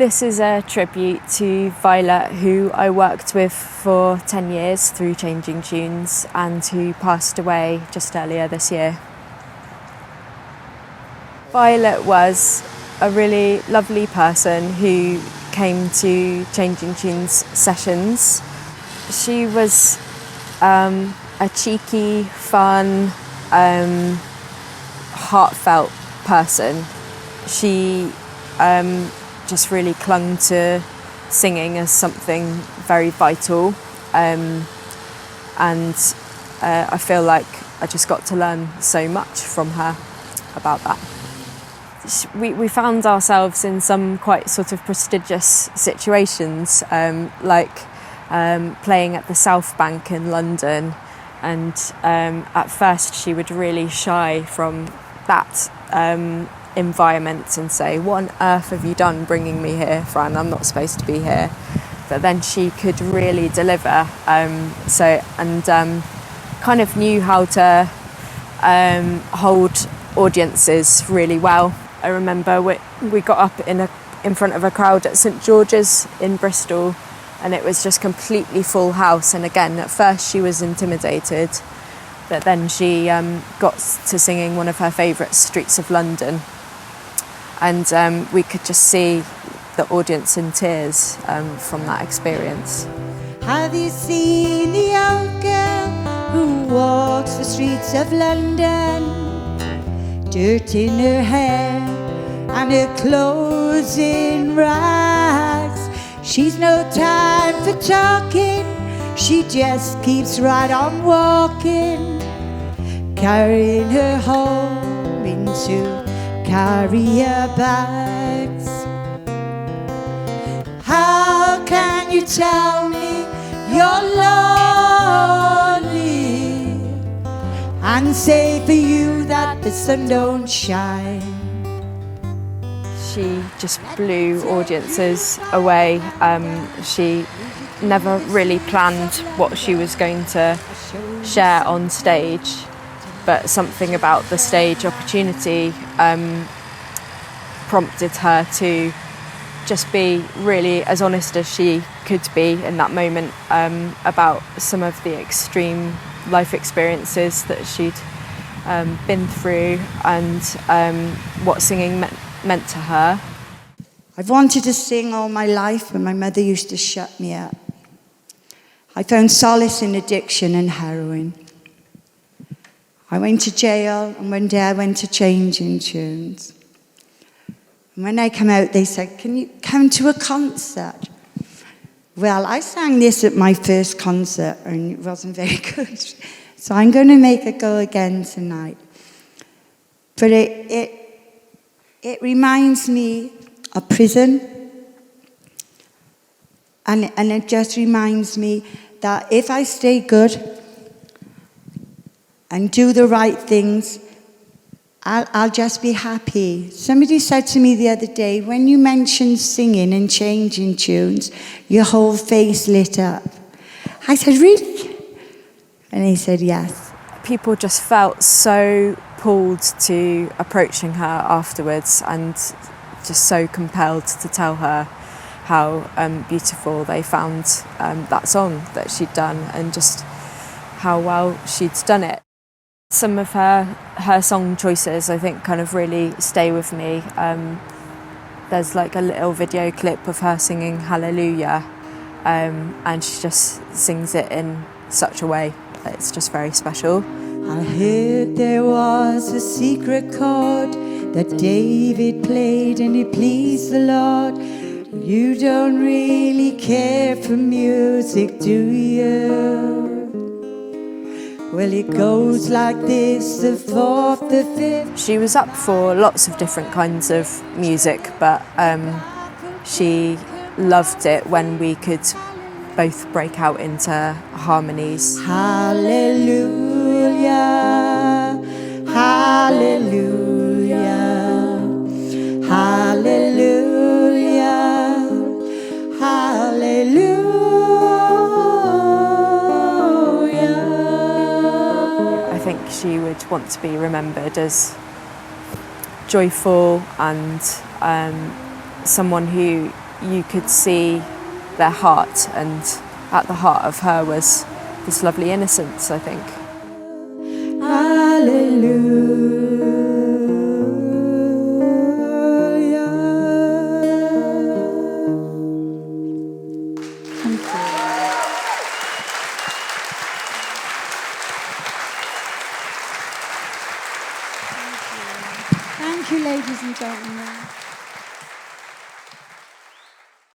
This is a tribute to Violet, who I worked with for 10 years through Changing Tunes and who passed away just earlier this year. Violet was a really lovely person who came to Changing Tunes sessions. She was a cheeky, fun, heartfelt person. She just really clung to singing as something very vital, and I feel like I just got to learn so much from her about that. We found ourselves in some quite sort of prestigious situations, like playing at the South Bank in London, and at first she would really shy from that environment and say, "What on earth have you done bringing me here, Fran? I'm not supposed to be here." But then she could really deliver, kind of knew how to hold audiences really well. I remember we got up in front of a crowd at St George's in Bristol, and it was just completely full house. And again, at first she was intimidated, but then she got to singing one of her favourite streets of London, and we could just see the audience in tears from that experience. Have you seen the old girl who walks the streets of London? Dirt in her hair and her clothes in rags. She's no time for talking, she just keeps right on walking, carrying her home into carrier bags. How can you tell me you're lonely and say for you that the sun don't shine? She just blew audiences away. She never really planned what she was going to share on stage, but something about the stage opportunity prompted her to just be really as honest as she could be in that moment about some of the extreme life experiences that she'd been through and what singing meant to her. I've wanted to sing all my life, but my mother used to shut me up. I found solace in addiction and heroin. I went to jail, and one day I went to Changing Tunes. And when I came out, they said, "Can you come to a concert?" Well, I sang this at my first concert, and it wasn't very good. So I'm going to make it go again tonight. But it reminds me of prison, and it just reminds me that if I stay good and do the right things, I'll just be happy. Somebody said to me the other day, when you mentioned singing and Changing Tunes, your whole face lit up. I said, "Really?" And he said, "Yes." People just felt so pulled to approaching her afterwards and just so compelled to tell her how beautiful they found that song that she'd done and just how well she'd done it. Some of her song choices, I think, kind of really stay with me. There's like a little video clip of her singing Hallelujah, and she just sings it in such a way that it's just very special. I heard there was a secret chord that David played and it pleased the Lord. You don't really care for music, do you? Well, it goes like this, the fourth, the fifth. She was up for lots of different kinds of music, but she loved it when we could both break out into harmonies. Hallelujah, hallelujah, hallelujah, hallelujah. I think she would want to be remembered as joyful and someone who you could see their heart, and at the heart of her was this lovely innocence, I think. Thank you, ladies and gentlemen.